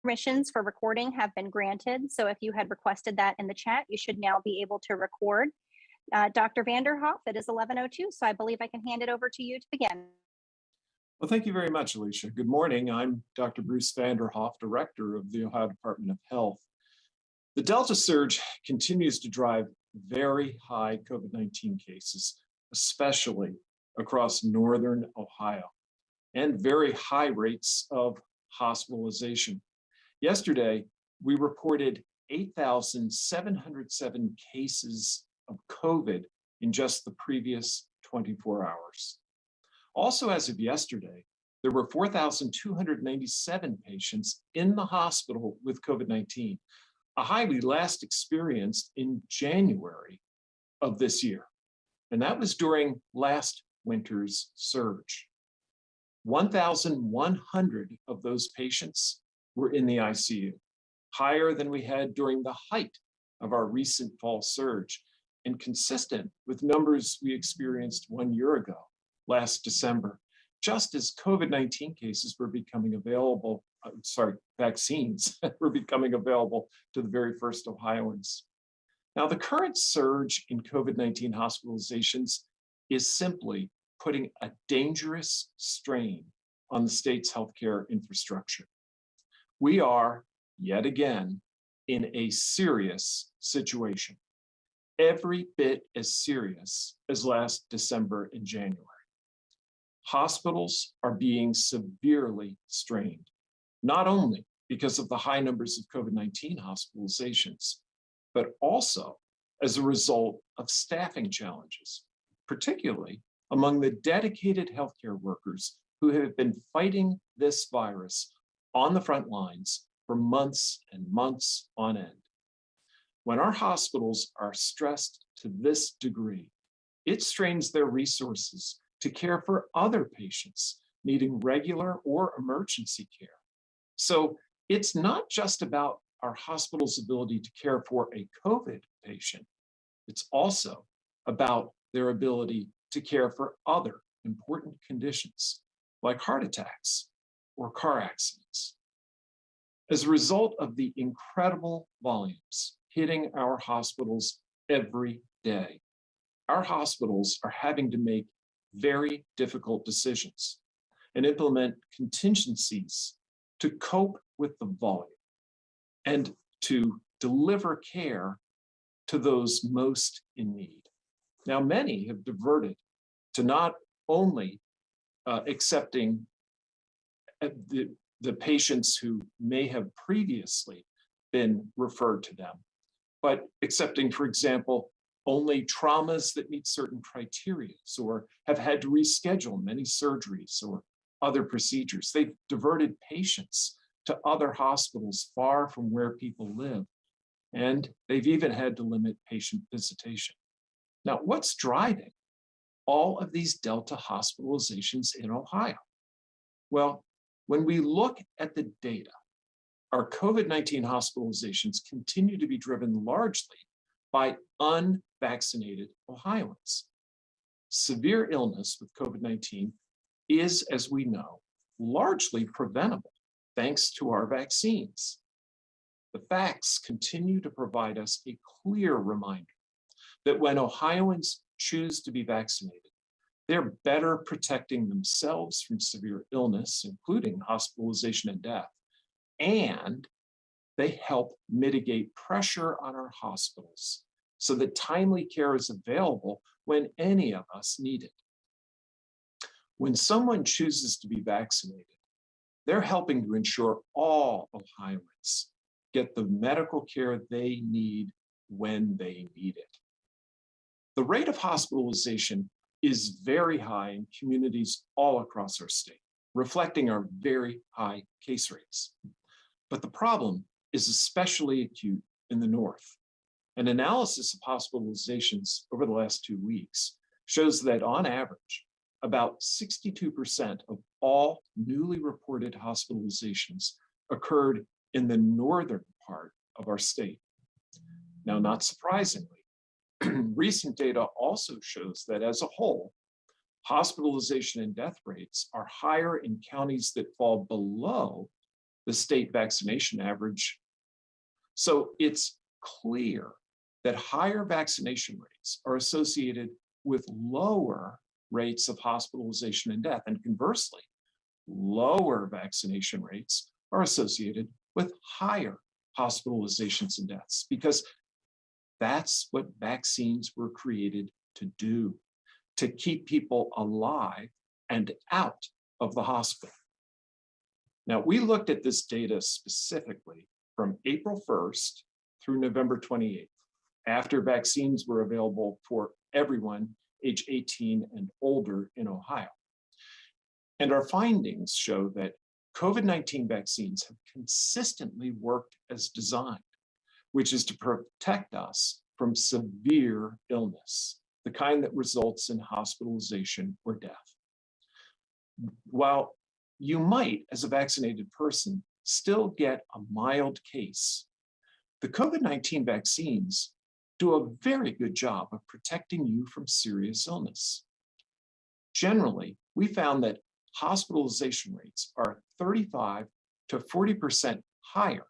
Permissions for recording have been granted. So if you had requested that in the chat, you should now be able to record. Dr. Vanderhoff, it is 11:02, so I believe I can hand it over to you to begin. Well, thank you very much, Alicia. Good morning. I'm Dr. Bruce Vanderhoff, Director of the Ohio Department of Health. The Delta surge continues to drive very high COVID-19 cases, especially across northern Ohio, and very high rates of hospitalization. Yesterday, we reported 8,707 cases of COVID in just the previous 24 hours. Also, as of yesterday, there were 4,297 patients in the hospital with COVID-19, a high we last experienced in January of this year. And that was during last winter's surge. 1,100 of those patients were in the ICU, higher than we had during the height of our recent fall surge, and consistent with numbers we experienced 1 year ago, last December, just as COVID-19 cases were becoming available, vaccines were becoming available to the very first Ohioans. Now, the current surge in COVID-19 hospitalizations is simply putting a dangerous strain on the state's healthcare infrastructure. We are, yet again, in a serious situation, every bit as serious as last December and January. Hospitals are being severely strained, not only because of the high numbers of COVID-19 hospitalizations, but also as a result of staffing challenges, particularly among the dedicated healthcare workers who have been fighting this virus on the front lines for months and months on end. When our hospitals are stressed to this degree, it strains their resources to care for other patients needing regular or emergency care. So it's not just about our hospital's ability to care for a COVID patient, it's also about their ability to care for other important conditions like heart attacks or car accidents. As a result of the incredible volumes hitting our hospitals every day, our hospitals are having to make very difficult decisions and implement contingencies to cope with the volume and to deliver care to those most in need. Now, many have diverted to not only accepting the patients who may have previously been referred to them, but accepting, for example, only traumas that meet certain criteria or have had to reschedule many surgeries or other procedures. They've diverted patients to other hospitals far from where people live, and they've even had to limit patient visitation. Now, what's driving all of these Delta hospitalizations in Ohio? Well, when we look at the data, our COVID-19 hospitalizations continue to be driven largely by unvaccinated Ohioans. Severe illness with COVID-19 is, as we know, largely preventable thanks to our vaccines. The facts continue to provide us a clear reminder that when Ohioans choose to be vaccinated, they're better protecting themselves from severe illness, including hospitalization and death, and they help mitigate pressure on our hospitals so that timely care is available when any of us need it. When someone chooses to be vaccinated, they're helping to ensure all Ohioans get the medical care they need when they need it. The rate of hospitalization is very high in communities all across our state, reflecting our very high case rates. But the problem is especially acute in the north. An analysis of hospitalizations over the last 2 weeks shows that on average, about 62% of all newly reported hospitalizations occurred in the northern part of our state. Now, not surprisingly, recent data also shows that as a whole, hospitalization and death rates are higher in counties that fall below the state vaccination average. So it's clear that higher vaccination rates are associated with lower rates of hospitalization and death. And conversely, lower vaccination rates are associated with higher hospitalizations and deaths, because that's what vaccines were created to do, to keep people alive and out of the hospital. Now, we looked at this data specifically from April 1st through November 28th, after vaccines were available for everyone age 18 and older in Ohio. And our findings show that COVID-19 vaccines have consistently worked as designed, which is to protect us from severe illness, the kind that results in hospitalization or death. While you might, as a vaccinated person, still get a mild case, the COVID-19 vaccines do a very good job of protecting you from serious illness. Generally, we found that hospitalization rates are 35 to 40% higher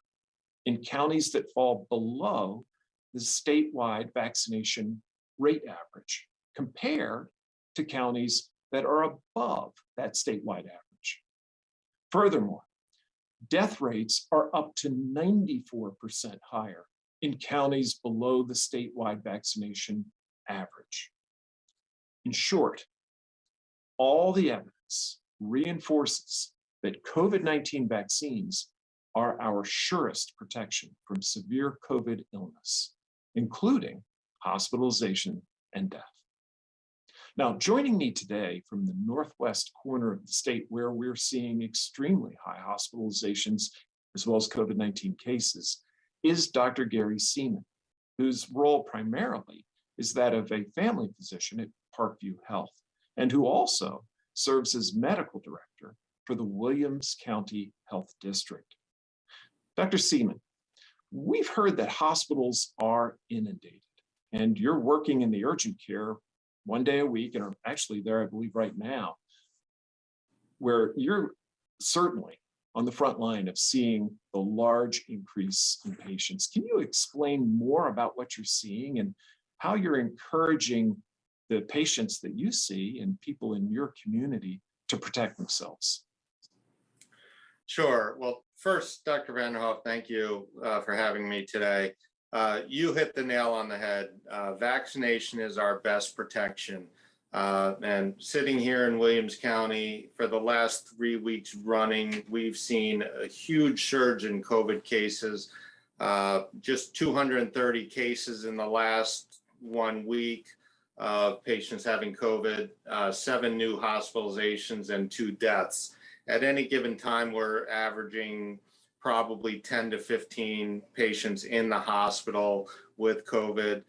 in counties that fall below the statewide vaccination rate average, compared to counties that are above that statewide average. Furthermore, death rates are up to 94% higher in counties below the statewide vaccination average. In short, all the evidence reinforces that COVID-19 vaccines are our surest protection from severe COVID illness, including hospitalization and death. Now, joining me today from the northwest corner of the state, where we're seeing extremely high hospitalizations as well as COVID-19 cases, is Dr. Gary Seaman, whose role primarily is that of a family physician at Parkview Health, and who also serves as medical director for the Williams County Health District. Dr. Seaman, we've heard that hospitals are inundated, and you're working in the urgent care one day a week, and are actually there, I believe, right now, where you're certainly on the front line of seeing the large increase in patients. Can you explain more about what you're seeing and how you're encouraging the patients that you see and people in your community to protect themselves? Sure. Well, first, Dr. Vanderhoff, thank you for having me today. You hit the nail on the head. Vaccination is our best protection. And sitting here in Williams County for the last 3 weeks running, we've seen a huge surge in COVID cases, just 230 cases in the last 1 week of patients having COVID, 7 new hospitalizations and 2 deaths. At any given time, we're averaging probably 10 to 15 patients in the hospital with COVID.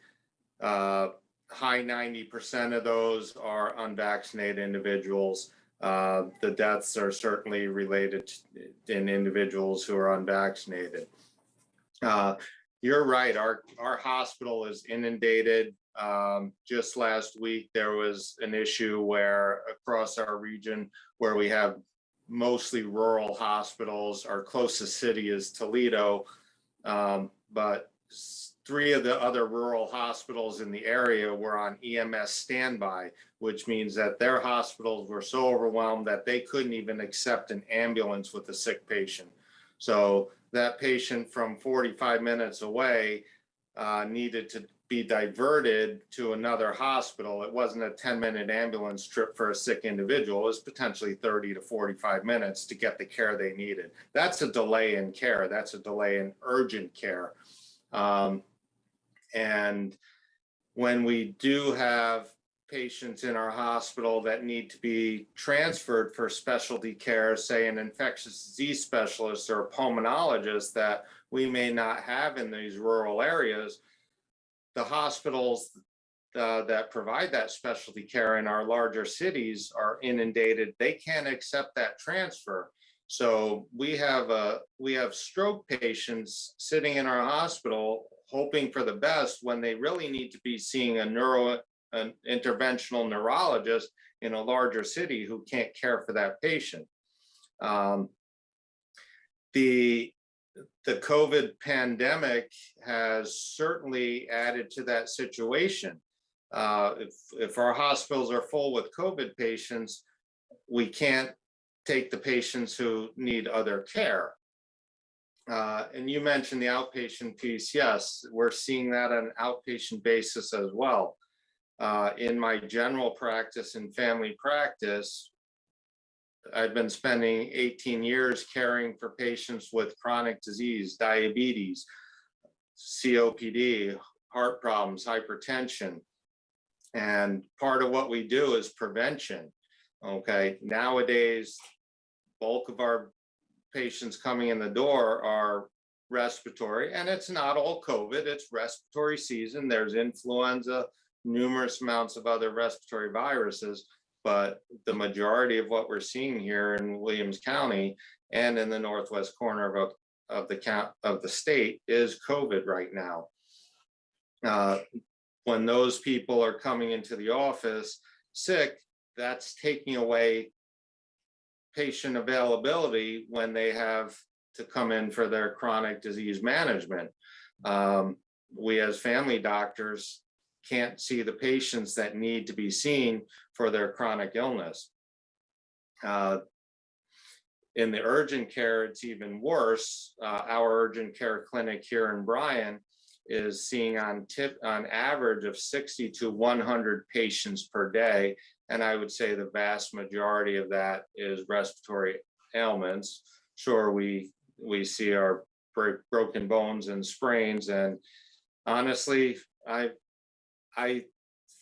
High 90% of those are unvaccinated individuals. The deaths are certainly related in individuals who are unvaccinated. You're right, our hospital is inundated. Just last week, there was an issue where across our region where we have mostly rural hospitals, our closest city is Toledo, but 3 of the other rural hospitals in the area were on EMS standby, which means that their hospitals were so overwhelmed that they couldn't even accept an ambulance with a sick patient. So that patient from 45 minutes away needed to be diverted to another hospital. It wasn't a 10-minute ambulance trip for a sick individual. It was potentially 30 to 45 minutes to get the care they needed. That's a delay in care. That's a delay in urgent care. And when we do have patients in our hospital that need to be transferred for specialty care, say an infectious disease specialist or a pulmonologist that we may not have in these rural areas, the hospitals that provide that specialty care in our larger cities are inundated. They can't accept that transfer. So we have stroke patients sitting in our hospital hoping for the best when they really need to be seeing an interventional neurologist in a larger city who can't care for that patient. The COVID pandemic has certainly added to that situation. If our hospitals are full with COVID patients, we can't take the patients who need other care. And you mentioned the outpatient piece. Yes, we're seeing that on an outpatient basis as well. In my general practice and family practice, I've been spending 18 years caring for patients with chronic disease, diabetes, COPD, heart problems, hypertension. And part of what we do is prevention. Okay, nowadays, bulk of our patients coming in the door are respiratory, and it's not all COVID, it's respiratory season. There's influenza, numerous amounts of other respiratory viruses, but the majority of what we're seeing here in Williams County and in the northwest corner of the state is COVID right now. When those people are coming into the office sick, that's taking away patient availability when they have to come in for their chronic disease management. We as family doctors can't see the patients that need to be seen for their chronic illness. In the urgent care, it's even worse. Our urgent care clinic here in Bryan is seeing on average of 60 to 100 patients per day. And I would say the vast majority of that is respiratory ailments. Sure, we see our broken bones and sprains. And honestly, I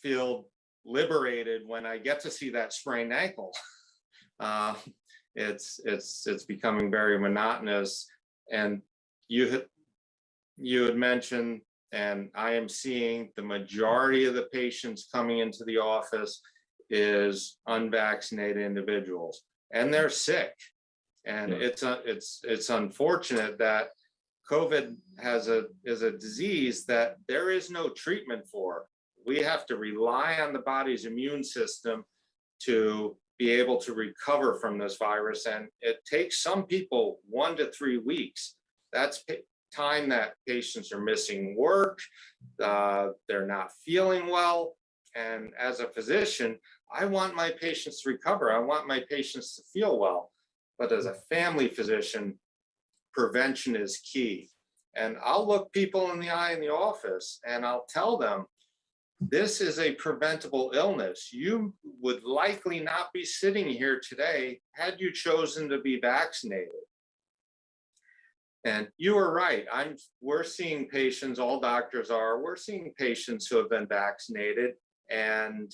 feel liberated when I get to see that sprained ankle. It's becoming very monotonous. And you had mentioned, and I am seeing the majority of the patients coming into the office is unvaccinated individuals, and they're sick. And it's unfortunate that COVID is a disease that there is no treatment for. We have to rely on the body's immune system to be able to recover from this virus, and it takes some people 1 to 3 weeks. That's time that patients are missing work, they're not feeling well. And as a physician, I want my patients to recover. I want my patients to feel well. But as a family physician, prevention is key. And I'll look people in the eye in the office and I'll tell them, this is a preventable illness. You would likely not be sitting here today had you chosen to be vaccinated. And you are right. We're seeing patients, all doctors are, we're seeing patients who have been vaccinated and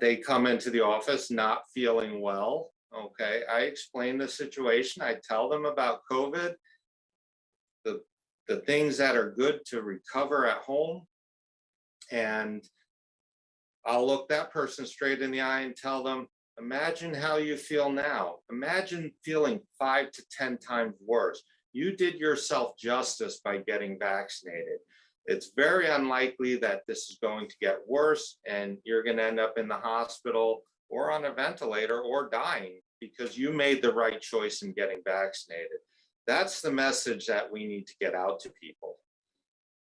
they come into the office not feeling well. Okay, I explain the situation. I tell them about COVID, the things that are good to recover at home. And I'll look that person straight in the eye and tell them, imagine how you feel now. Imagine feeling 5 to 10 times worse. You did yourself justice by getting vaccinated. It's very unlikely that this is going to get worse and you're going to end up in the hospital or on a ventilator or dying because you made the right choice in getting vaccinated. That's the message that we need to get out to people.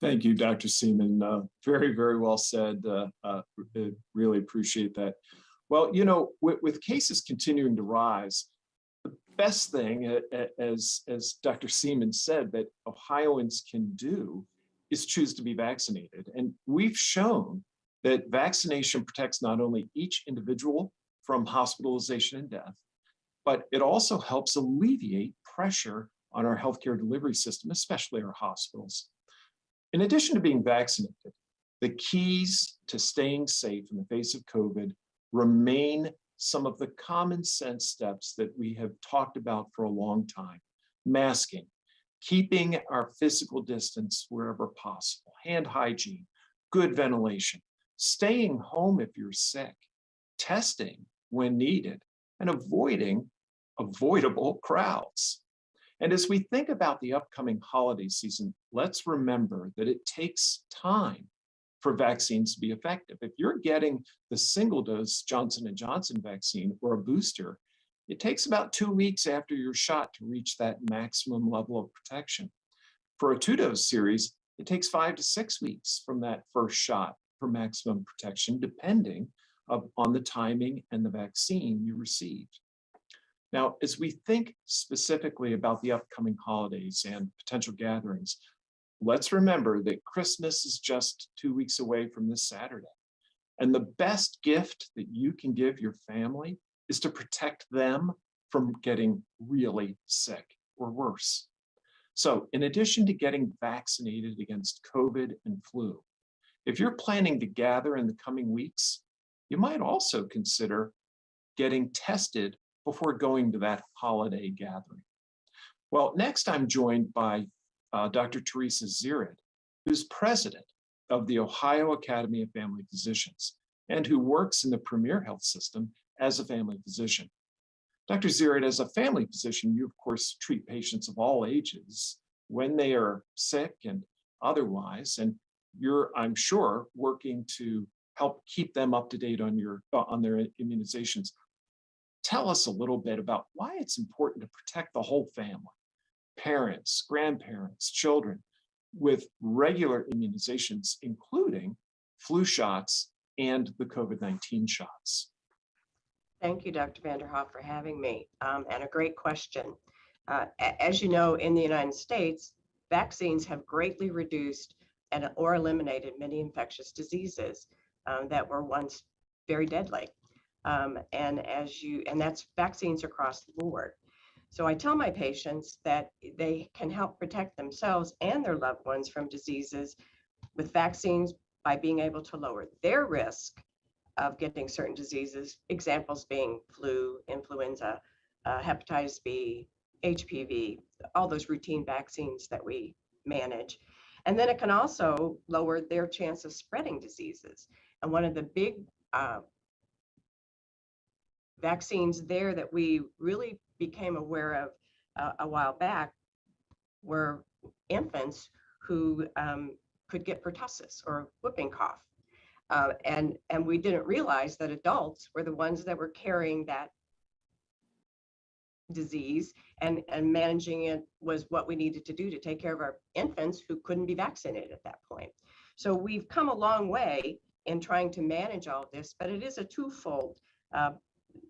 Thank you, Dr. Seaman. Very, very well said. Really appreciate that. Well, you know, with cases continuing to rise, the best thing, as Dr. Seaman said, that Ohioans can do is choose to be vaccinated. And we've shown that vaccination protects not only each individual from hospitalization and death, but it also helps alleviate pressure on our healthcare delivery system, especially our hospitals. In addition to being vaccinated, the keys to staying safe in the face of COVID remain some of the common sense steps that we have talked about for a long time. Masking, keeping our physical distance wherever possible, hand hygiene, good ventilation, staying home if you're sick, testing when needed, and avoiding avoidable crowds. And as we think about the upcoming holiday season, let's remember that it takes time for vaccines to be effective. If you're getting the single dose Johnson & Johnson vaccine or a booster, It takes about 2 weeks after your shot to reach that maximum level of protection. For a 2-dose series, it takes 5 to 6 weeks from that first shot for maximum protection, depending on the timing and the vaccine you received. Now, as we think specifically about the upcoming holidays and potential gatherings, let's remember that Christmas is just 2 weeks away from this Saturday. And the best gift that you can give your family is to protect them from getting really sick or worse. So in addition to getting vaccinated against COVID and flu, if you're planning to gather in the coming weeks, you might also consider getting tested before going to that holiday gathering. Well, next I'm joined by Dr. Teresa Zirid, who's president of the Ohio Academy of Family Physicians and who works in the Premier Health System as a family physician. Dr. Zirid, as a family physician, you of course treat patients of all ages when they are sick and otherwise, and you're, I'm sure, working to help keep them up to date on their immunizations. Tell us a little bit about why it's important to protect the whole family, parents, grandparents, children, with regular immunizations, including flu shots and the COVID-19 shots. Thank you, Dr. Vanderhoff, for having me, and a great question. As you know, in the United States, vaccines have greatly reduced or eliminated many infectious diseases that were once very deadly. And that's vaccines across the board. So I tell my patients that they can help protect themselves and their loved ones from diseases with vaccines by being able to lower their risk of getting certain diseases, examples being flu, influenza, hepatitis B, HPV, all those routine vaccines that we manage. And then it can also lower their chance of spreading diseases. And one of the big vaccines there that we really became aware of a while back were infants who could get pertussis or whooping cough. And we didn't realize that adults were the ones that were carrying that disease, and managing it was what we needed to do to take care of our infants who couldn't be vaccinated at that point. So we've come a long way in trying to manage all of this, but it is a twofold,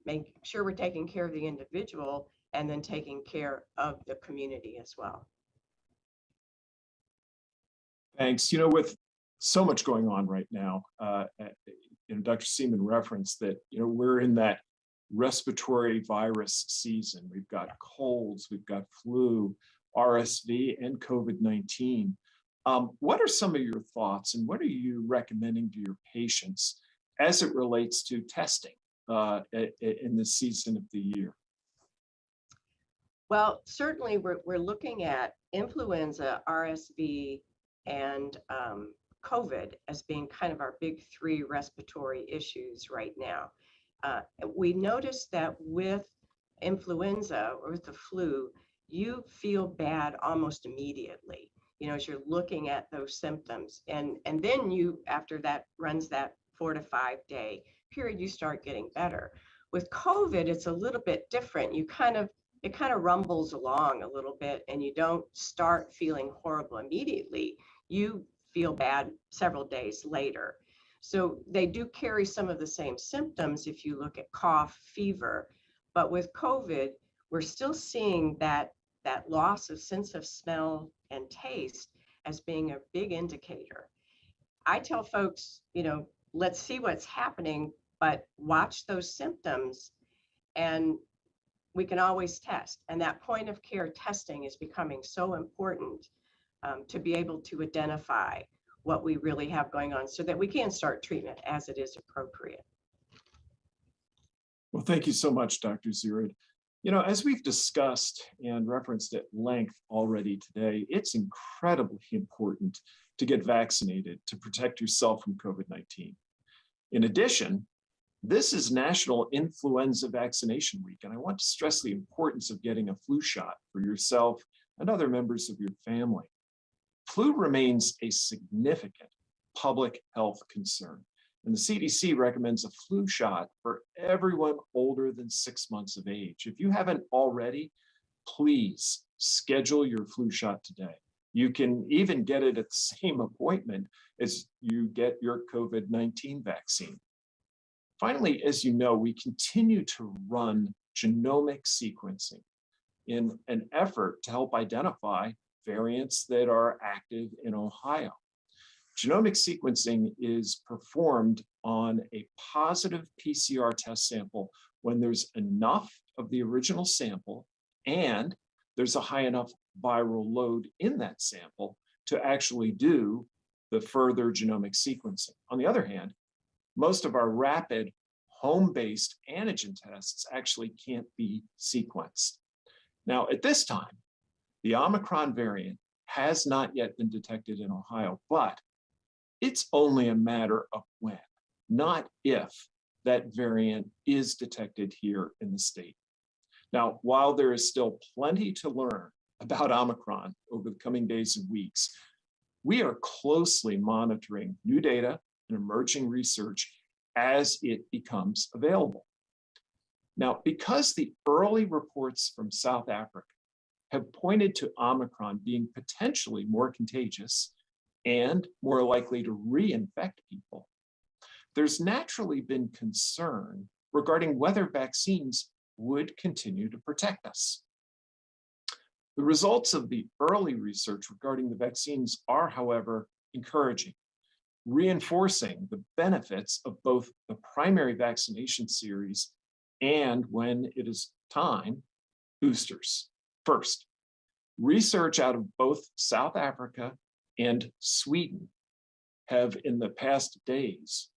make sure we're taking care of the individual and then taking care of the community as well. Thanks. You know, with so much going on right now, Dr. Seaman referenced that, we're in that respiratory virus season. We've got colds, we've got flu, RSV, and COVID-19. What are some of your thoughts and what are you recommending to your patients as it relates to testing in this season of the year? Well, certainly we're looking at influenza, RSV, and COVID as being kind of our big three respiratory issues right now. We noticed that with influenza or with the flu, you feel bad almost immediately, as you're looking at those symptoms. And then you, after that runs that 4 to 5 day period, you start getting better. With COVID, it's a little bit different. It kind of rumbles along a little bit and you don't start feeling horrible immediately. You feel bad several days later. So they do carry some of the same symptoms if you look at cough, fever, but with COVID, we're still seeing that loss of sense of smell and taste as being a big indicator. I tell folks, let's see what's happening, but watch those symptoms and we can always test. And that point of care testing is becoming so important to be able to identify what we really have going on so that we can start treatment as it is appropriate. Well, thank you so much, Dr. Zirid. As we've discussed and referenced at length already today, it's incredibly important to get vaccinated to protect yourself from COVID-19. In addition, this is National Influenza Vaccination Week, and I want to stress the importance of getting a flu shot for yourself and other members of your family. Flu remains a significant public health concern, And the CDC recommends a flu shot for everyone older than 6 months of age. If you haven't already, please schedule your flu shot today. You can even get it at the same appointment as you get your COVID-19 vaccine. Finally, as you know, we continue to run genomic sequencing in an effort to help identify variants that are active in Ohio. Genomic sequencing is performed on a positive PCR test sample when there's enough of the original sample and there's a high enough viral load in that sample to actually do the further genomic sequencing. On the other hand, most of our rapid home-based antigen tests actually can't be sequenced. Now, at this time, the Omicron variant has not yet been detected in Ohio, but it's only a matter of when, not if, that variant is detected here in the state. Now, while there is still plenty to learn about Omicron over the coming days and weeks, we are closely monitoring new data and emerging research as it becomes available. Now, because the early reports from South Africa have pointed to Omicron being potentially more contagious and more likely to reinfect people, there's naturally been concern regarding whether vaccines would continue to protect us. The results of the early research regarding the vaccines are, however, encouraging, reinforcing the benefits of both the primary vaccination series and, when it is time, boosters. First, research out of both South Africa and Sweden have in the past days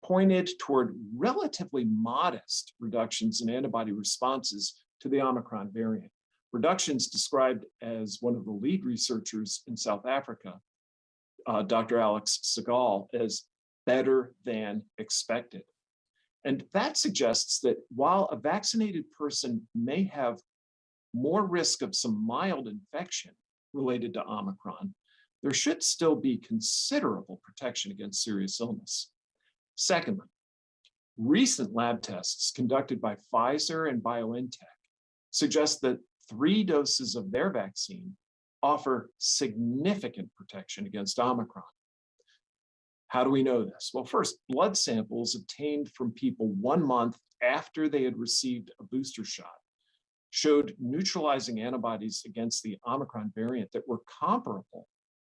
pointed toward relatively modest reductions in antibody responses to the Omicron variant. Reductions described as one of the lead researchers in South Africa, Dr. Alex Segal, as better than expected. And that suggests that while a vaccinated person may have more risk of some mild infection related to Omicron, there should still be considerable protection against serious illness. Secondly, recent lab tests conducted by Pfizer and BioNTech suggest that 3 doses of their vaccine offer significant protection against Omicron. How do we know this? Well, first, blood samples obtained from people 1 month after they had received a booster shot showed neutralizing antibodies against the Omicron variant that were comparable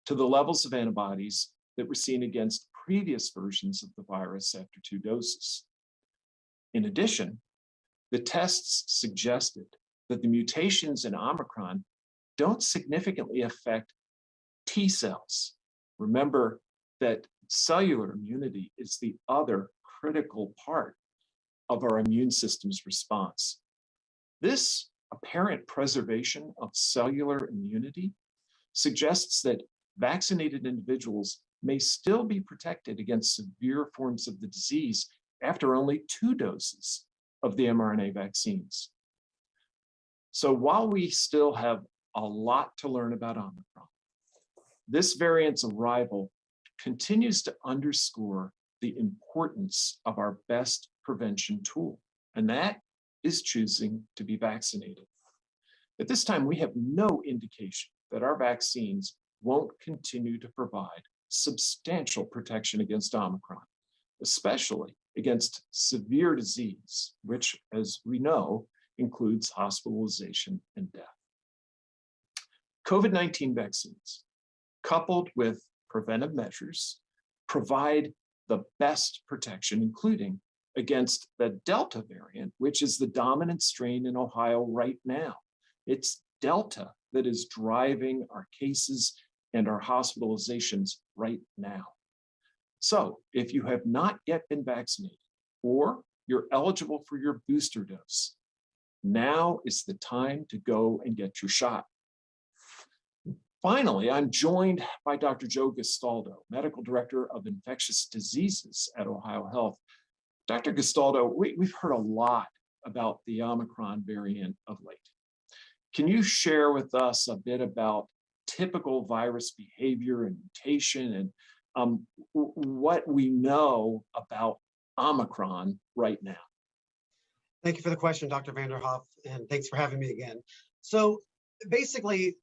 to the levels of antibodies that were seen against previous versions of the virus after 2 doses. In addition, the tests suggested that the mutations in Omicron don't significantly affect T cells. Remember that cellular immunity is the other critical part of our immune system's response. This apparent preservation of cellular immunity suggests that vaccinated individuals may still be protected against severe forms of the disease after only 2 doses of the mRNA vaccines. So while we still have a lot to learn about Omicron, this variant's arrival continues to underscore the importance of our best prevention tool, and that is choosing to be vaccinated. At this time, we have no indication that our vaccines won't continue to provide substantial protection against Omicron, especially against severe disease, which, as we know, includes hospitalization and death. COVID-19 vaccines, coupled with preventive measures, provide the best protection, including against the Delta variant, which is the dominant strain in Ohio right now. It's Delta that is driving our cases and our hospitalizations right now. So if you have not yet been vaccinated or you're eligible for your booster dose, now is the time to go and get your shot. Finally, I'm joined by Dr. Joe Gastaldo, Medical Director of Infectious Diseases at Ohio Health. Dr. Gastaldo, we've heard a lot about the Omicron variant of late. Can you share with us a bit about typical virus behavior and mutation and what we know about Omicron right now. Thank you for the question, Dr. Vanderhoff, and thanks for having me again. So basically,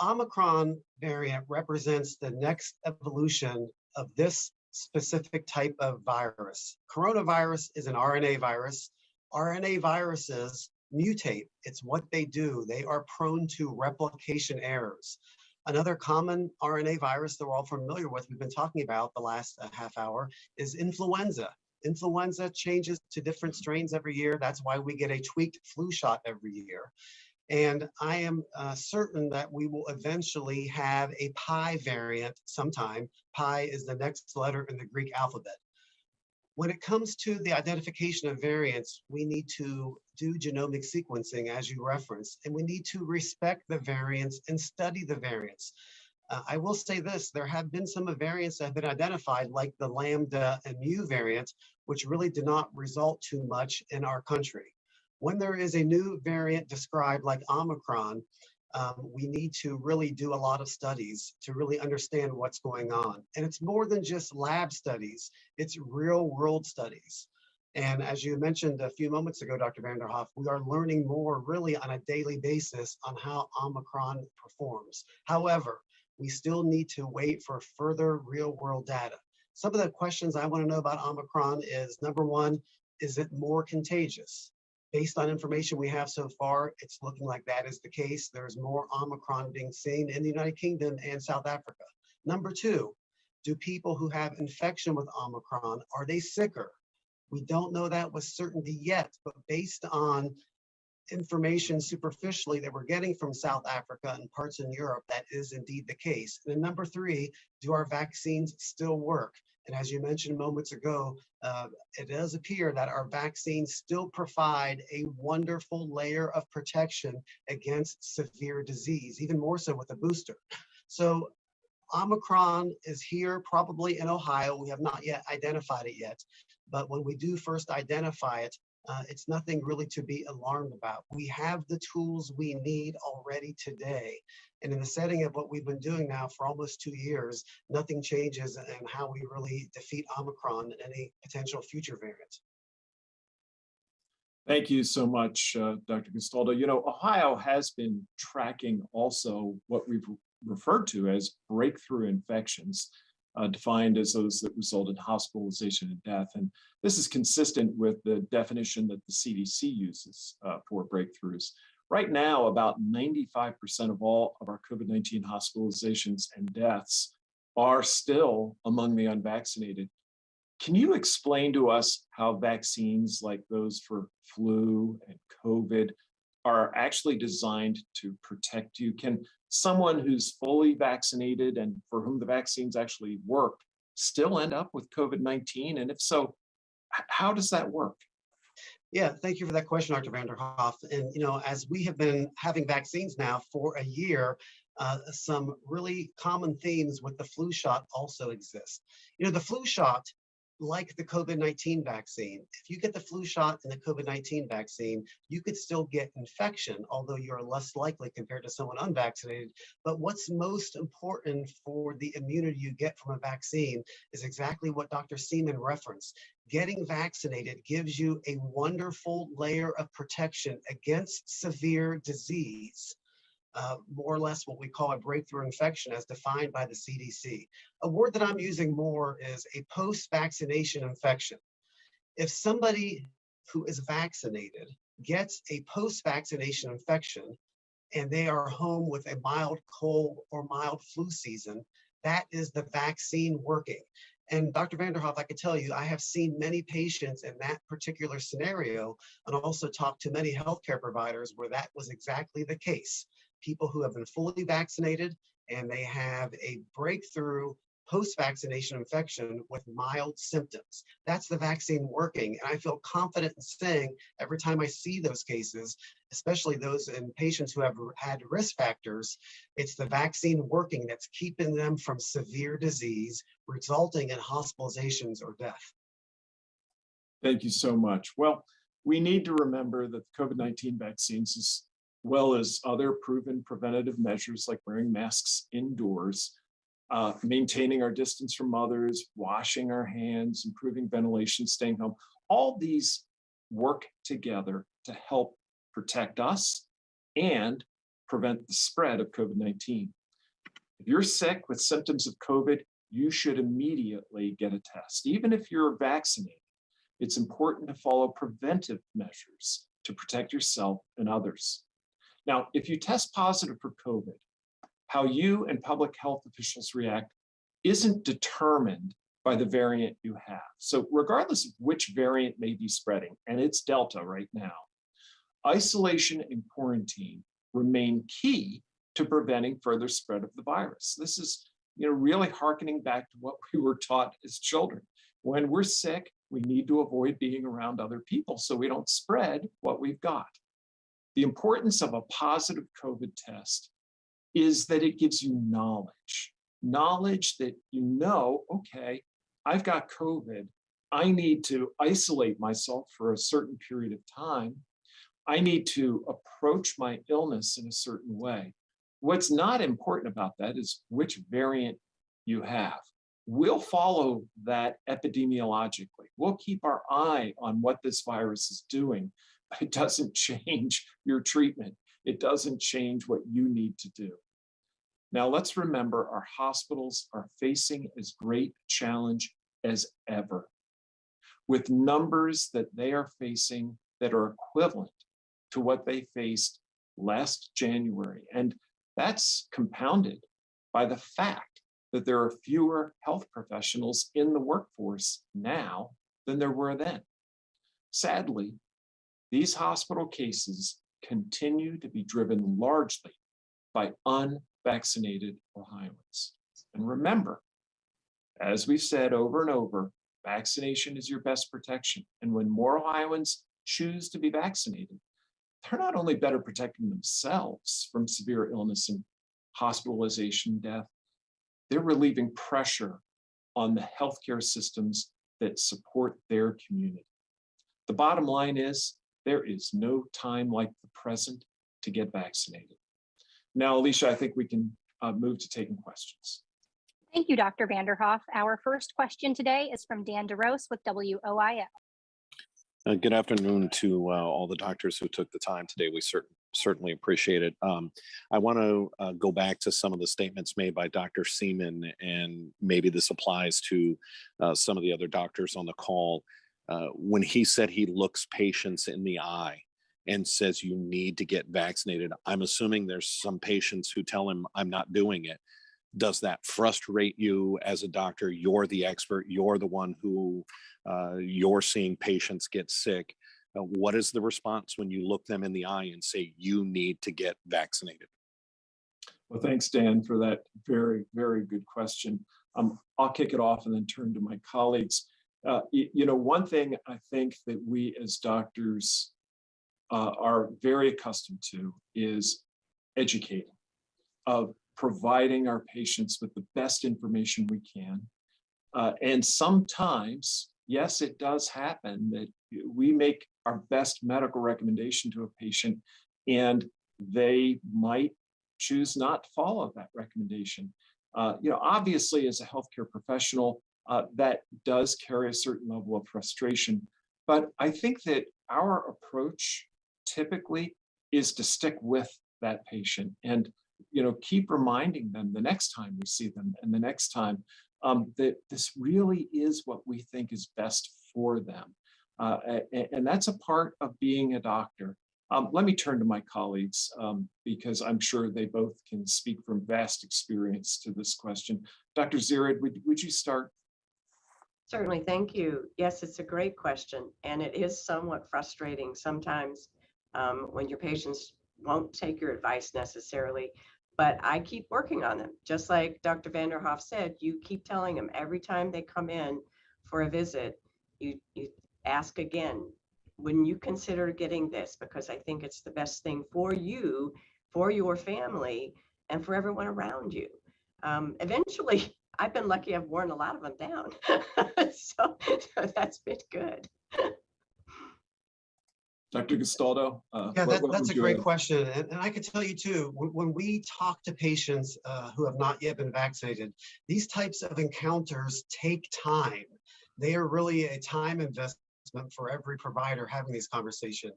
Omicron variant represents the next evolution of this specific type of virus. Coronavirus is an RNA virus. RNA viruses mutate. It's what they do. They are prone to replication errors. Another common RNA virus that we're all familiar with, we've been talking about the last half hour, is influenza. Influenza changes to different strains every year. That's why we get a tweaked flu shot every year. And I am certain that we will eventually have a pi variant sometime. Pi is the next letter in the Greek alphabet. When it comes to the identification of variants, we need to do genomic sequencing, as you referenced, and we need to respect the variants and study the variants. I will say this, there have been some variants that have been identified, like the Lambda and Mu variant, which really did not result too much in our country. When there is a new variant described like Omicron, we need to really do a lot of studies to really understand what's going on. And it's more than just lab studies, it's real world studies. And as you mentioned a few moments ago, Dr. Vanderhoff, we are learning more really on a daily basis on how Omicron performs. However, we still need to wait for further real world data. Some of the questions I want to know about Omicron is, number one, is it more contagious? Based on information we have so far, it's looking like that is the case. There's more Omicron being seen in the United Kingdom and South Africa. Number two, do people who have infection with Omicron, are they sicker? We don't know that with certainty yet, but based on information superficially that we're getting from South Africa and parts in Europe, that is indeed the case. And then number three, do our vaccines still work? And as you mentioned moments ago, it does appear that our vaccines still provide a wonderful layer of protection against severe disease, even more so with a booster. So Omicron is here probably in Ohio. We have not yet identified it yet, but when we do first identify it, it's nothing really to be alarmed about. We have the tools we need already today. And in the setting of what we've been doing now for almost 2 years, nothing changes in how we really defeat Omicron and any potential future variants. Thank you so much, Dr. Castaldo. You know, Ohio has been tracking also what we've referred to as breakthrough infections, defined as those that result in hospitalization and death. And this is consistent with the definition that the CDC uses for breakthroughs. Right now, about 95% of all of our COVID-19 hospitalizations and deaths are still among the unvaccinated. Can you explain to us how vaccines like those for flu and COVID are actually designed to protect you? Can someone who's fully vaccinated and for whom the vaccines actually work still end up with COVID-19? And if so, how does that work? Yeah, thank you for that question, Dr. Vanderhoff. And, you know, as we have been having vaccines now for a year, some really common themes with the flu shot also exist. You know, the flu shot, like the COVID-19 vaccine, if you get the flu shot and the COVID-19 vaccine, you could still get infection, although you're less likely compared to someone unvaccinated. But what's most important for the immunity you get from a vaccine is exactly what Dr. Seaman referenced. Getting vaccinated gives you a wonderful layer of protection against severe disease. More or less what we call a breakthrough infection as defined by the CDC. A word that I'm using more is a post-vaccination infection. If somebody who is vaccinated gets a post-vaccination infection and they are home with a mild cold or mild flu season, that is the vaccine working. And Dr. Vanderhoff, I can tell you, I have seen many patients in that particular scenario and also talked to many healthcare providers where that was exactly the case. People who have been fully vaccinated and they have a breakthrough post-vaccination infection with mild symptoms. That's the vaccine working. And I feel confident in saying every time I see those cases, especially those in patients who have had risk factors, it's the vaccine working that's keeping them from severe disease, resulting in hospitalizations or death. Thank you so much. Well, we need to remember that the COVID-19 vaccines, as well as other proven preventative measures like wearing masks indoors, maintaining our distance from others, washing our hands, improving ventilation, staying home. All these work together to help protect us and prevent the spread of COVID-19. If you're sick with symptoms of COVID, you should immediately get a test. Even if you're vaccinated, it's important to follow preventive measures to protect yourself and others. Now, if you test positive for COVID, how you and public health officials react isn't determined by the variant you have. So regardless of which variant may be spreading, and it's Delta right now, isolation and quarantine remain key to preventing further spread of the virus. This is, really hearkening back to what we were taught as children. When we're sick, we need to avoid being around other people so we don't spread what we've got. The importance of a positive COVID test is that it gives you knowledge that okay, I've got COVID. I need to isolate myself for a certain period of time. I need to approach my illness in a certain way. What's not important about that is which variant you have. We'll follow that epidemiologically. We'll keep our eye on what this virus is doing, but it doesn't change your treatment. It doesn't change what you need to do. Now, let's remember our hospitals are facing as great a challenge as ever, with numbers that they are facing that are equivalent to what they faced last January. And that's compounded by the fact that there are fewer health professionals in the workforce now than there were then. Sadly, these hospital cases continue to be driven largely by unvaccinated Ohioans. And remember, as we've said over and over, vaccination is your best protection. And when more Ohioans choose to be vaccinated, they're not only better protecting themselves from severe illness and hospitalization, death, they're relieving pressure on the healthcare systems that support their community. The bottom line is there is no time like the present to get vaccinated. Now, Alicia, I think we can move to taking questions. Thank you, Dr. Vanderhoff. Our first question today is from Dan DeRose with WOIL. Good afternoon to all the doctors who took the time today. We certainly appreciate it. I want to go back to some of the statements made by Dr. Seaman, and maybe this applies to some of the other doctors on the call. When he said he looks patients in the eye and says you need to get vaccinated, I'm assuming there's some patients who tell him I'm not doing it. Does that frustrate you as a doctor? You're the expert. You're the one who you're seeing patients get sick. What is the response when you look them in the eye and say you need to get vaccinated? Well, thanks, Dan, for that very, very good question. I'll kick it off and then turn to my colleagues. One thing I think that we as doctors are very accustomed to is educating, of providing our patients with the best information we can. And sometimes, yes, it does happen that we make our best medical recommendation to a patient and they might choose not to follow that recommendation. Obviously, as a healthcare professional, that does carry a certain level of frustration. But I think that our approach typically is to stick with that patient and keep reminding them the next time we see them and the next time that this really is what we think is best for them. And that's a part of being a doctor. Let me turn to my colleagues because I'm sure they both can speak from vast experience to this question. Dr. Zirid, would you start? Certainly, thank you. Yes, it's a great question, and it is somewhat frustrating sometimes when your patients won't take your advice necessarily, but I keep working on them. Just like Dr. Vanderhoff said, you keep telling them every time they come in for a visit, you ask again, wouldn't you consider getting this? Because I think it's the best thing for you, for your family, and for everyone around you. Eventually, I've been lucky I've worn a lot of them down. so that's been good. Dr. Gastaldo? Yeah, what that's would a you great add? question. And I can tell you too, when we talk to patients who have not yet been vaccinated, these types of encounters take time. They are really a time investment for every provider having these conversations.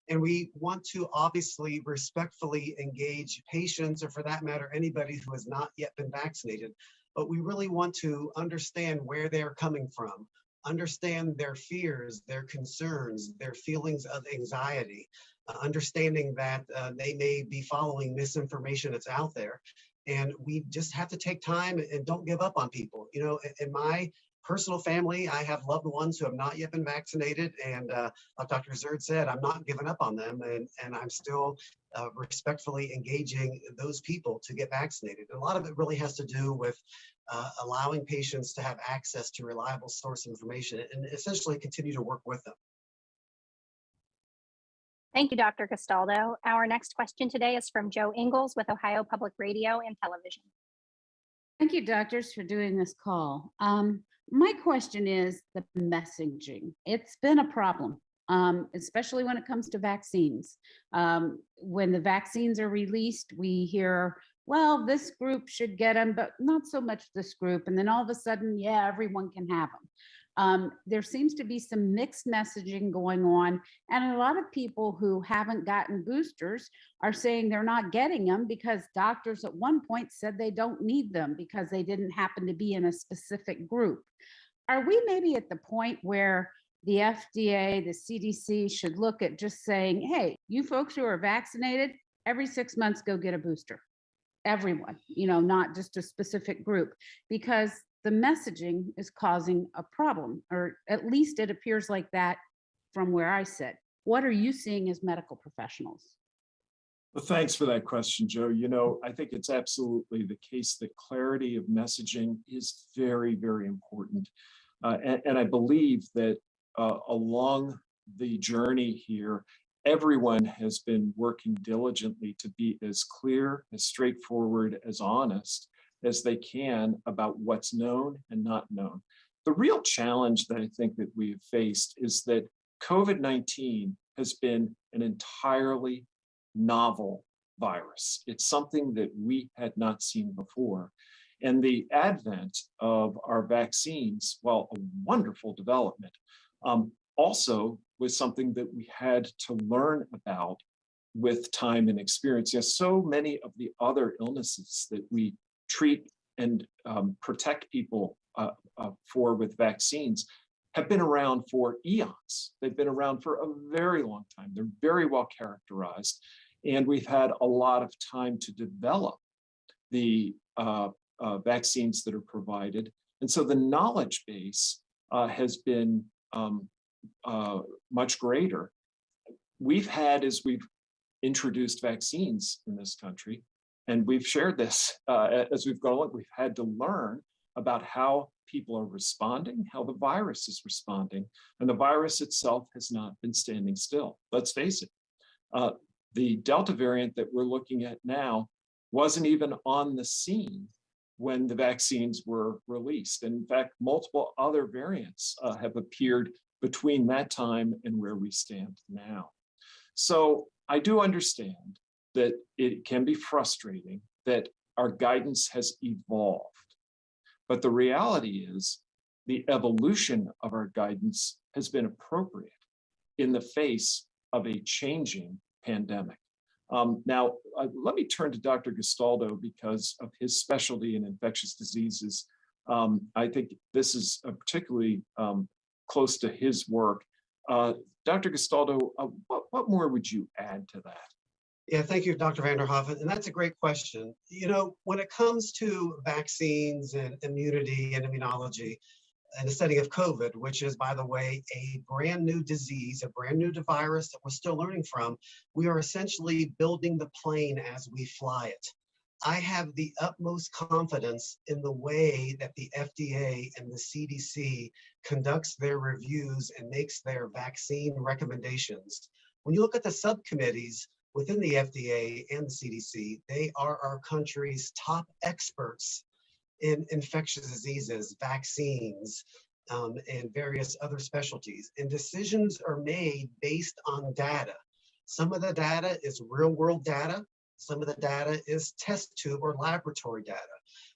And we want to obviously respectfully engage patients, or for that matter, anybody who has not yet been vaccinated. But we really want to understand where they're coming from, understand their fears, their concerns, their feelings of anxiety, understanding that they may be following misinformation that's out there. And we just have to take time and don't give up on people. You know, in my personal family, I have loved ones who have not yet been vaccinated. And like Dr. Zerd said, I'm not giving up on them. And I'm still respectfully engaging those people to get vaccinated. And a lot of it really has to do with allowing patients to have access to reliable source information and essentially continue to work with them. Thank you, Dr. Castaldo. Our next question today is from Joe Ingles with Ohio Public Radio and Television. Thank you, doctors, for doing this call. My question is the messaging. It's been a problem, especially when it comes to vaccines. When the vaccines are released, we hear, well, this group should get them, but not so much this group. And then all of a sudden, yeah, everyone can have them. There seems to be some mixed messaging going on. And a lot of people who haven't gotten boosters are saying they're not getting them because doctors at one point said they don't need them because they didn't happen to be in a specific group. Are we maybe at the point where the FDA, the CDC should look at just saying, hey, you folks who are vaccinated, every 6 months, go get a booster? Everyone, you know, not just a specific group, because the messaging is causing a problem, or at least it appears like that from where I sit. What are you seeing as medical professionals? Well, thanks for that question, Joe. You know, I think it's absolutely the case that clarity of messaging is very, very important. And I believe that along the journey here, everyone has been working diligently to be as clear, as straightforward, as honest as they can about what's known and not known. The real challenge that I think that we have faced is that COVID-19 has been an entirely novel virus. It's something that we had not seen before. And the advent of our vaccines, while a wonderful development, also was something that we had to learn about with time and experience. Yes, so many of the other illnesses that we treat and protect people for with vaccines have been around for eons. They've been around for a very long time. They're very well characterized. And we've had a lot of time to develop the vaccines that are provided. And so the knowledge base has been much greater. We've had, as we've introduced vaccines in this country, and we've shared this as we've gone along, we've had to learn about how people are responding, how the virus is responding, and the virus itself has not been standing still. Let's face it, the Delta variant that we're looking at now wasn't even on the scene when the vaccines were released. And in fact, multiple other variants have appeared between that time and where we stand now. So I do understand that it can be frustrating that our guidance has evolved. But the reality is the evolution of our guidance has been appropriate in the face of a changing pandemic. Now, let me turn to Dr. Gastaldo because of his specialty in infectious diseases. I think this is particularly close to his work. Dr. Gastaldo, what more would you add to that? Yeah, thank you, Dr. Vanderhoff. And that's a great question. You know, when it comes to vaccines and immunity and immunology, in the setting of COVID, which is, by the way, a brand new disease, a brand new virus that we're still learning from, we are essentially building the plane as we fly it. I have the utmost confidence in the way that the FDA and the CDC conducts their reviews and makes their vaccine recommendations. When you look at the subcommittees within the FDA and the CDC, they are our country's top experts in infectious diseases, vaccines, and various other specialties. And decisions are made based on data. Some of the data is real world data. Some of the data is test tube or laboratory data.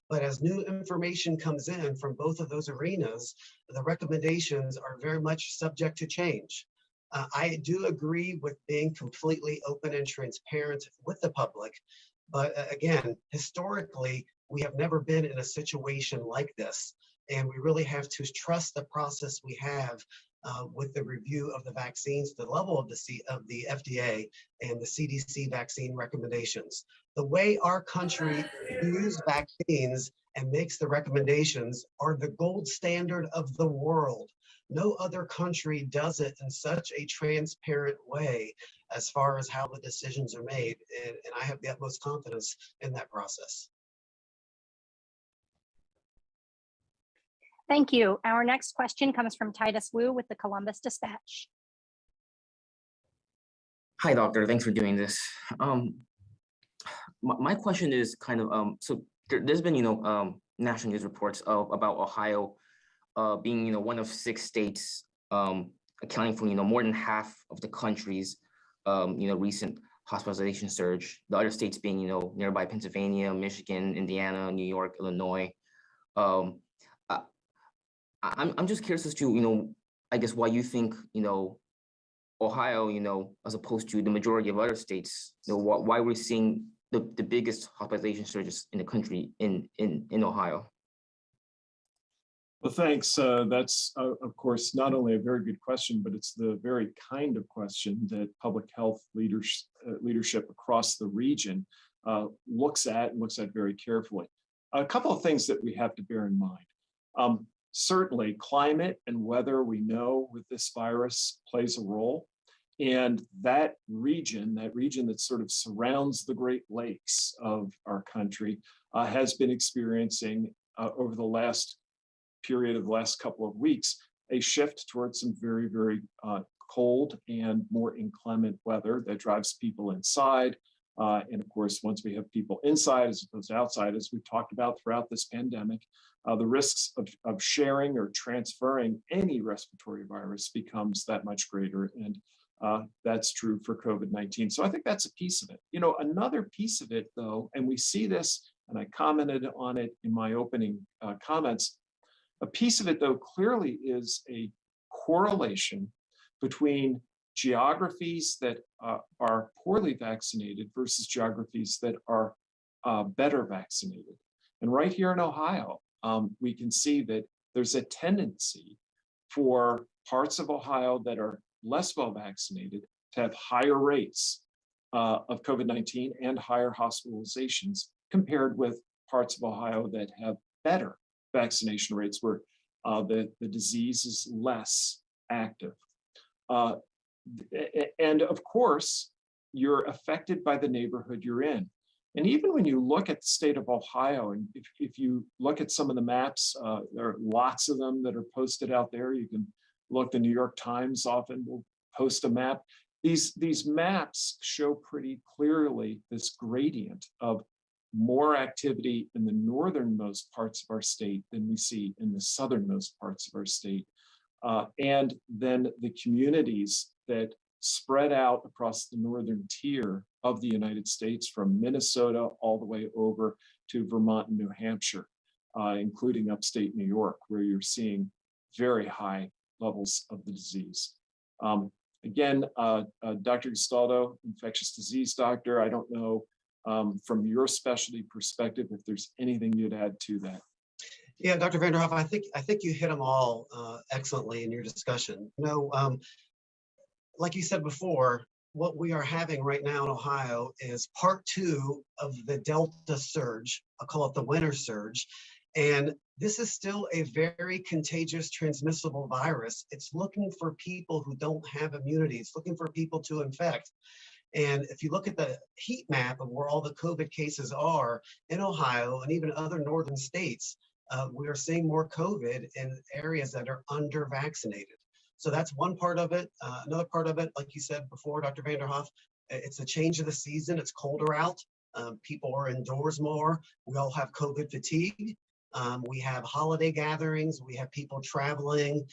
But as new information comes in from both of those arenas, the recommendations are very much subject to change. I do agree with being completely open and transparent with the public. But again, historically, we have never been in a situation like this. And we really have to trust the process we have with the review of the vaccines, the level of the FDA and the CDC vaccine recommendations. The way our country views vaccines and makes the recommendations are the gold standard of the world. No other country does it in such a transparent way as far as how the decisions are made. And I have the utmost confidence in that process. Thank you. Our next question comes from Titus Wu with the Columbus Dispatch. Hi, doctor. Thanks for doing this. My question is kind of, so there's been, national news reports about Ohio being, one of 6 states accounting for, more than half of the country's, recent hospitalization surge. The other states being, nearby Pennsylvania, Michigan, Indiana, New York, Illinois. I'm just curious as to, I guess why you think, Ohio, as opposed to the majority of other states, why we're seeing the biggest hospitalization surges in the country in Ohio. Well, thanks. That's, of course, not only a very good question, but it's the very kind of question that public health leadership across the region looks at very carefully. A couple of things that we have to bear in mind. Certainly, climate and weather, we know with this virus plays a role. And that region that sort of surrounds the Great Lakes of our country has been experiencing over the last couple of weeks, a shift towards some very, very cold and more inclement weather that drives people inside. And of course, once we have people inside as opposed to outside, as we've talked about throughout this pandemic, the risks of sharing or transferring any respiratory virus becomes that much greater. And that's true for COVID-19. So I think that's a piece of it. Another piece of it, though, and we see this, and I commented on it in my opening comments, a piece of it, though, clearly is a correlation between geographies that are poorly vaccinated versus geographies that are better vaccinated. And right here in Ohio, we can see that there's a tendency for parts of Ohio that are less well vaccinated to have higher rates of COVID-19 and higher hospitalizations compared with parts of Ohio that have better vaccination rates where the disease is less active. And of course, you're affected by the neighborhood you're in. And even when you look at the state of Ohio, and if you look at some of the maps, there are lots of them that are posted out there. You can look, the New York Times often will post a map. These maps show pretty clearly this gradient of more activity in the northernmost parts of our state than we see in the southernmost parts of our state. And then the communities that spread out across the northern tier of the United States, from Minnesota all the way over to Vermont and New Hampshire, including upstate New York, where you're seeing very high levels of the disease. Again, Dr. Gastaldo, infectious disease doctor, I don't know from your specialty perspective if there's anything you'd add to that. Yeah, Dr. Vanderhoff, I think you hit them all excellently in your discussion. Like you said before, what we are having right now in Ohio is part 2 of the Delta surge. I'll call it the winter surge. And this is still a very contagious, transmissible virus. It's looking for people who don't have immunity. It's looking for people to infect. And if you look at the heat map of where all the COVID cases are in Ohio and even other northern states, we are seeing more COVID in areas that are under-vaccinated. So that's one part of it. Another part of it, like you said before, Dr. Vanderhoff, it's a change of the season. It's colder out. People are indoors more. We all have COVID fatigue. We have holiday gatherings, we have people traveling.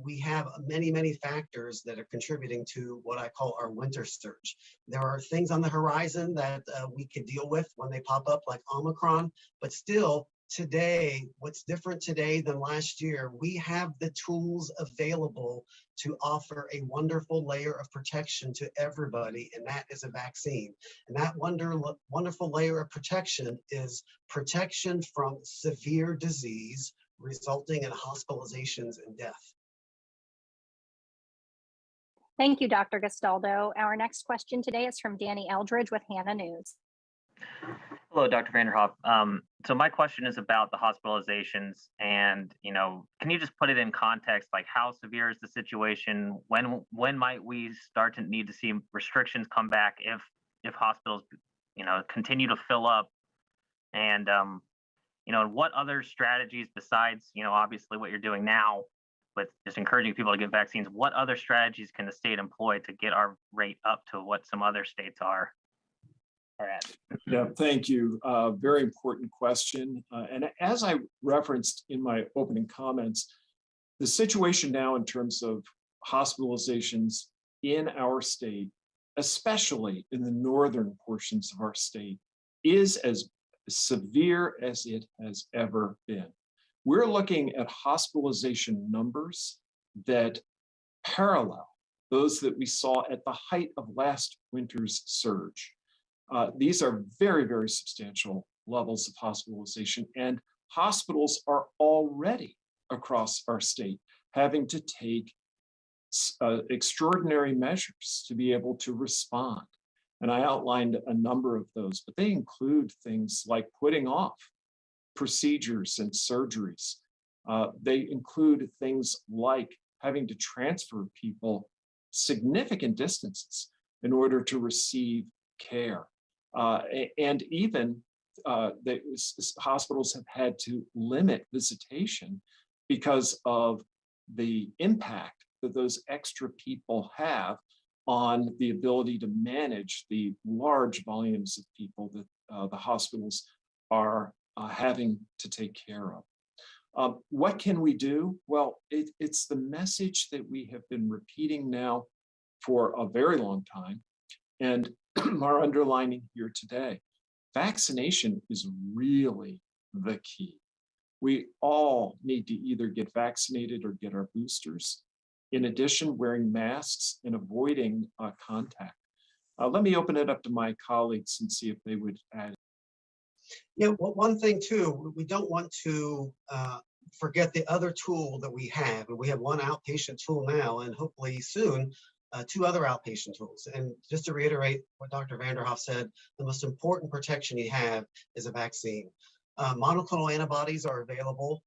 We have many, many factors that are contributing to what I call our winter surge. There are things on the horizon that we could deal with when they pop up, like Omicron, but still today, what's different today than last year, we have the tools available to offer a wonderful layer of protection to everybody, and that is a vaccine. And that wonderful layer of protection is protection from severe disease resulting in hospitalizations and death. Thank you, Dr. Gastaldo. Our next question today is from Danny Eldridge with Hannah News. Hello, Dr. Vanderhoff. So my question is about the hospitalizations, and can you just put it in context? Like, how severe is the situation? When might we start to need to see restrictions come back if hospitals, continue to fill up? And what other strategies besides, obviously what you're doing now with just encouraging people to get vaccines? What other strategies can the state employ to get our rate up to what some other states are at? Yeah, thank you. Very important question. And as I referenced in my opening comments, the situation now in terms of hospitalizations in our state, especially in the northern portions of our state, is as severe as it has ever been. We're looking at hospitalization numbers that parallel those that we saw at the height of last winter's surge. These are very, very substantial levels of hospitalization, and hospitals are already across our state having to take extraordinary measures to be able to respond. And I outlined a number of those, but they include things like putting off procedures and surgeries. They include things like having to transfer people significant distances in order to receive care. And even hospitals have had to limit visitation because of the impact that those extra people have on the ability to manage the large volumes of people that the hospitals are having to take care of. What can we do? Well, it's the message that we have been repeating now for a very long time, and are underlining here today. Vaccination is really the key. We all need to either get vaccinated or get our boosters. In addition, wearing masks and avoiding contact. Let me open it up to my colleagues and see if they would add. Yeah, well, one thing too, we don't want to forget the other tool that we have. And we have one outpatient tool now, and hopefully soon, two other outpatient tools. And just to reiterate what Dr. Vanderhoff said, the most important protection you have is a vaccine. Monoclonal antibodies are available.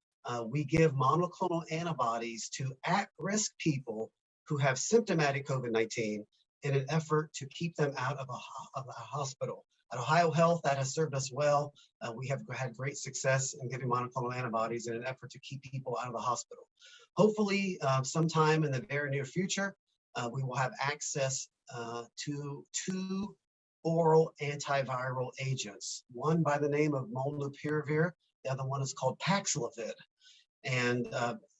We give monoclonal antibodies to at-risk people who have symptomatic COVID-19 in an effort to keep them out of a hospital. At Ohio Health, that has served us well. We have had great success in giving monoclonal antibodies in an effort to keep people out of the hospital. Hopefully, sometime in the very near future, we will have access to two oral antiviral agents, one by the name of molnupiravir, the other one is called Paxlovid. And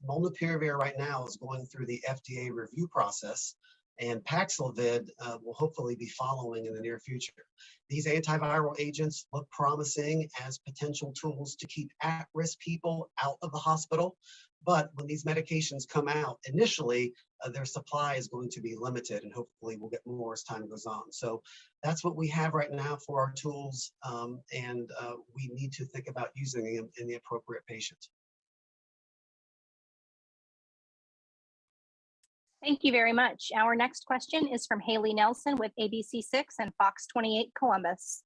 molnupiravir right now is going through the FDA review process, and Paxlovid will hopefully be following in the near future. These antiviral agents look promising as potential tools to keep at-risk people out of the hospital. But when these medications come out, initially, their supply is going to be limited, and hopefully we'll get more as time goes on. So that's what we have right now for our tools, and we need to think about using them in the appropriate patient. Thank you very much. Our next question is from Haley Nelson with ABC6 and Fox 28 Columbus.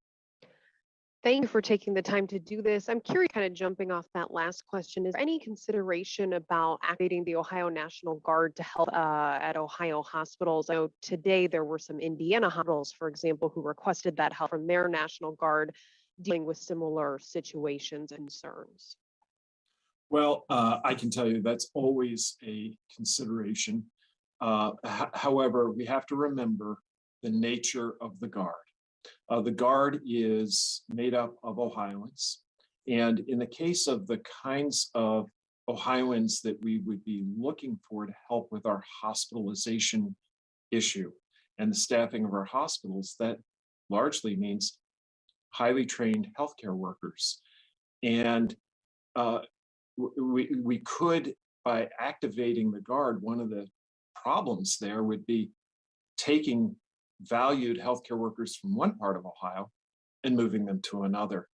Thank you for taking the time to do this. I'm curious, kind of jumping off that last question, is there any consideration about activating the Ohio National Guard to help at Ohio hospitals? I know today there were some Indiana hospitals, for example, who requested that help from their National Guard dealing with similar situations and concerns. Well, I can tell you that's always a consideration. However, we have to remember the nature of the Guard. The Guard is made up of Ohioans, And in the case of the kinds of Ohioans that we would be looking for to help with our hospitalization issue and the staffing of our hospitals, that largely means highly trained healthcare workers. And we could, by activating the Guard, one of the problems there would be taking valued healthcare workers from one part of Ohio and moving them to another.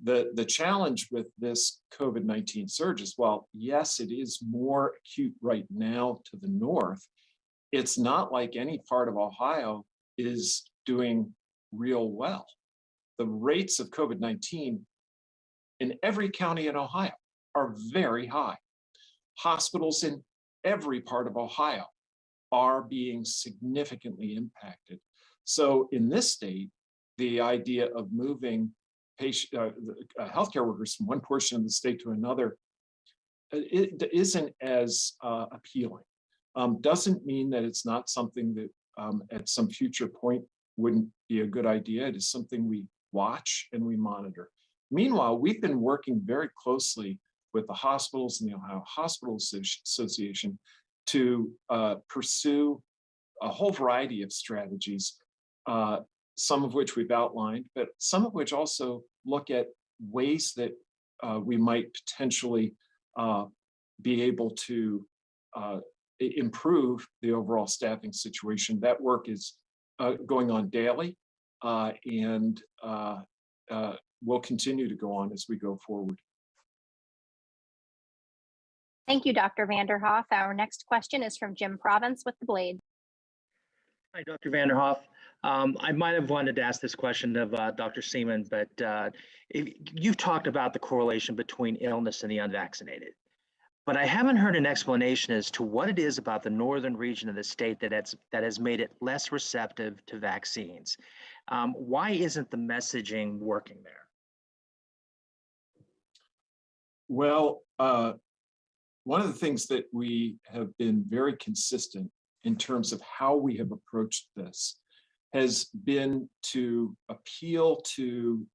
The challenge with this COVID-19 surge is, while yes, it is more acute right now to the north, it's not like any part of Ohio is doing real well. The rates of COVID-19 in every county in Ohio are very high. Hospitals in every part of Ohio are being significantly impacted. So in this state, the idea of moving healthcare workers from one portion of the state to another, it isn't as appealing. Doesn't mean that it's not something that at some future point wouldn't be a good idea. It is something we watch and we monitor. Meanwhile, we've been working very closely with the hospitals and the Ohio Hospital Association to pursue a whole variety of strategies, some of which we've outlined, but some of which also look at ways that we might potentially be able to improve the overall staffing situation. That work is going on daily and will continue to go on as we go forward. Thank you, Dr. Vanderhoff. Our next question is from Jim Province with the Blade. Hi, Dr. Vanderhoff. I might have wanted to ask this question of Dr. Seaman, but you've talked about the correlation between illness and the unvaccinated. But I haven't heard an explanation as to what it is about the northern region of the state that has made it less receptive to vaccines. Why isn't the messaging working there? Well, one of the things that we have been very consistent in terms of how we have approached this has been to appeal to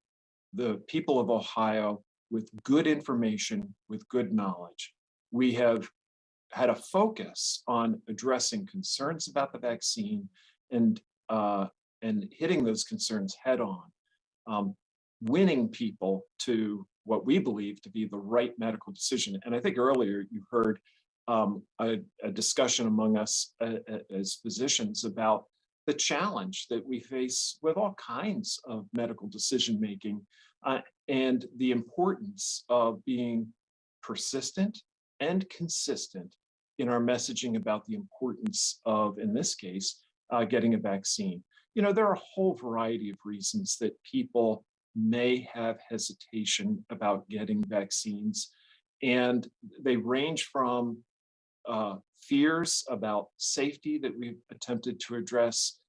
the people of Ohio with good information, with good knowledge. We have had a focus on addressing concerns about the vaccine and hitting those concerns head on, winning people to what we believe to be the right medical decision. And I think earlier you heard a discussion among us as physicians about the challenge that we face with all kinds of medical decision making and the importance of being persistent and consistent in our messaging about the importance of, in this case, getting a vaccine. You know, there are a whole variety of reasons that people may have hesitation about getting vaccines, and they range from fears about safety that we've attempted to address,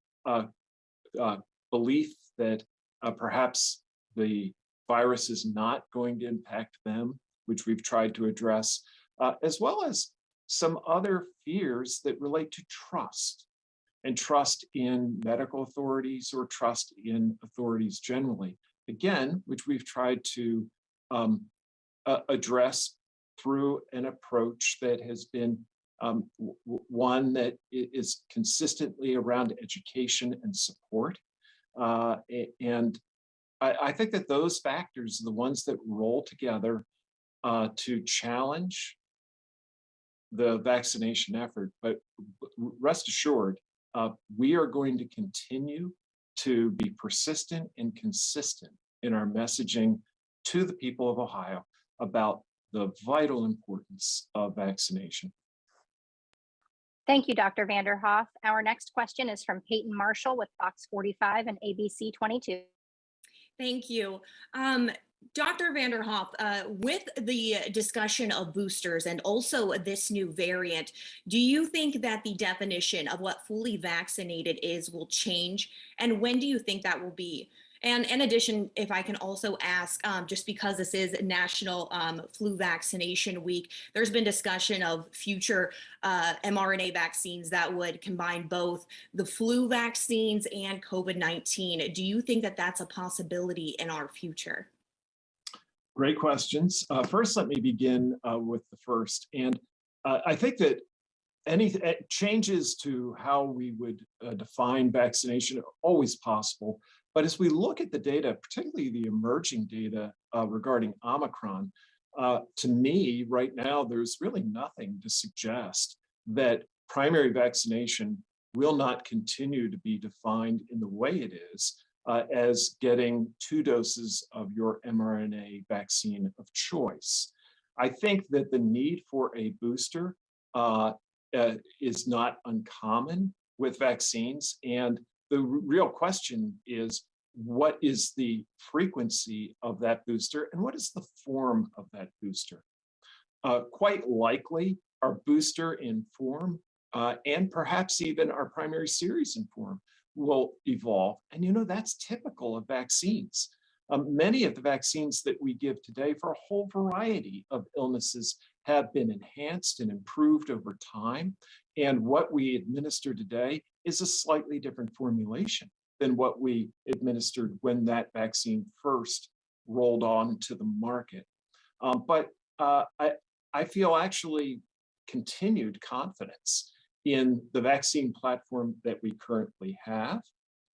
belief that perhaps the virus is not going to impact them, which we've tried to address, as well as some other fears that relate to trust, and trust in medical authorities or trust in authorities generally. Again, which we've tried to address through an approach that has been one that is consistently around education and support. And I think that those factors are the ones that roll together to challenge the vaccination effort. But rest assured, we are going to continue to be persistent and consistent in our messaging to the people of Ohio about the vital importance of vaccination. Thank you, Dr. Vanderhoff. Our next question is from Peyton Marshall with Fox 45 and ABC 22. Thank you. Dr. Vanderhoff, with the discussion of boosters and also this new variant, do you think that the definition of what fully vaccinated is will change? And when do you think that will be? And in addition, if I can also ask, just because this is National Flu Vaccination Week, there's been discussion of future mRNA vaccines that would combine both the flu vaccines and COVID-19. Do you think that that's a possibility in our future? Great questions. First, let me begin with the first. And I think that any changes to how we would define vaccination are always possible. But as we look at the data, particularly the emerging data regarding Omicron, to me right now, there's really nothing to suggest that primary vaccination will not continue to be defined in the way it is as getting 2 doses of your mRNA vaccine of choice. I think that the need for a booster is not uncommon with vaccines. And the real question is, what is the frequency of that booster and what is the form of that booster? Quite likely, our booster in form and perhaps even our primary series in form will evolve. And you know, that's typical of vaccines. Many of the vaccines that we give today for a whole variety of illnesses have been enhanced and improved over time. And what we administer today is a slightly different formulation than what we administered when that vaccine first rolled on to the market. But I feel actually continued confidence in the vaccine platform that we currently have.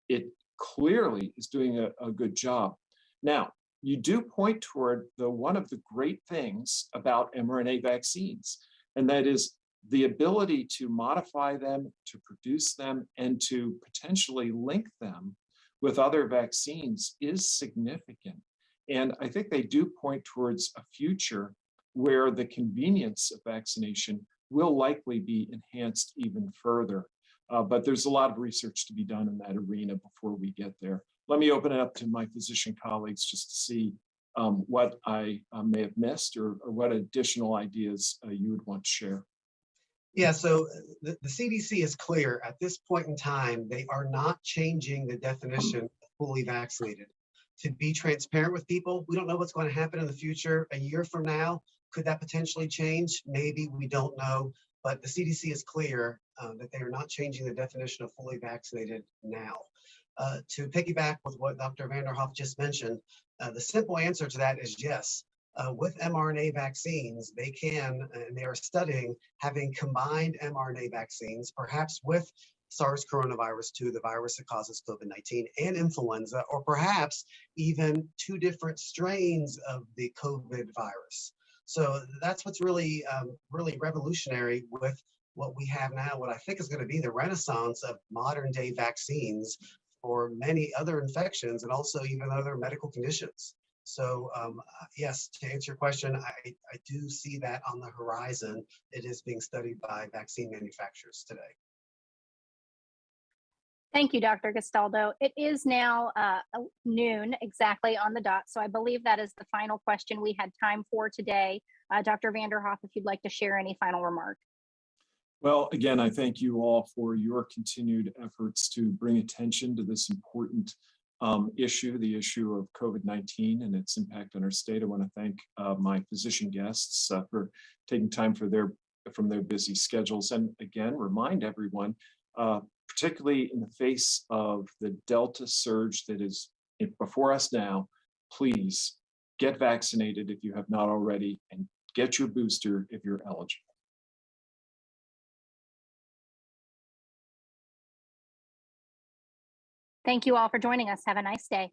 It clearly is doing a good job. Now, you do point toward one of the great things about mRNA vaccines, and that is the ability to modify them, to produce them, and to potentially link them with other vaccines is significant. And I think they do point towards a future where the convenience of vaccination will likely be enhanced even further. But there's a lot of research to be done in that arena before we get there. Let me open it up to my physician colleagues just to see what I may have missed or what additional ideas you would want to share. Yeah, so the CDC is clear. At this point in time, they are not changing the definition of fully vaccinated. To be transparent with people, we don't know what's going to happen in the future. A year from now, could that potentially change? Maybe, we don't know. But the CDC is clear that they are not changing the definition of fully vaccinated now. To piggyback with what Dr. Vanderhoff just mentioned, the simple answer to that is yes. With mRNA vaccines, they can, and they are studying having combined mRNA vaccines, perhaps with SARS coronavirus 2, the virus that causes COVID-19, and influenza, or perhaps even 2 different strains of the COVID virus. So that's what's really, really revolutionary with what we have now, what I think is going to be the renaissance of modern day vaccines for many other infections and also even other medical conditions. So yes, to answer your question, I do see that on the horizon. It is being studied by vaccine manufacturers today. Thank you, Dr. Gastaldo. It is now noon exactly on the dot. So I believe that is the final question we had time for today. Dr. Vanderhoff, if you'd like to share any final remark. Well, again, I thank you all for your continued efforts to bring attention to this important issue, the issue of COVID-19 and its impact on our state. I want to thank my physician guests for taking time from their busy schedules. And again, remind everyone, particularly in the face of the Delta surge that is before us now, please get vaccinated if you have not already and get your booster if you're eligible. Thank you all for joining us. Have a nice day.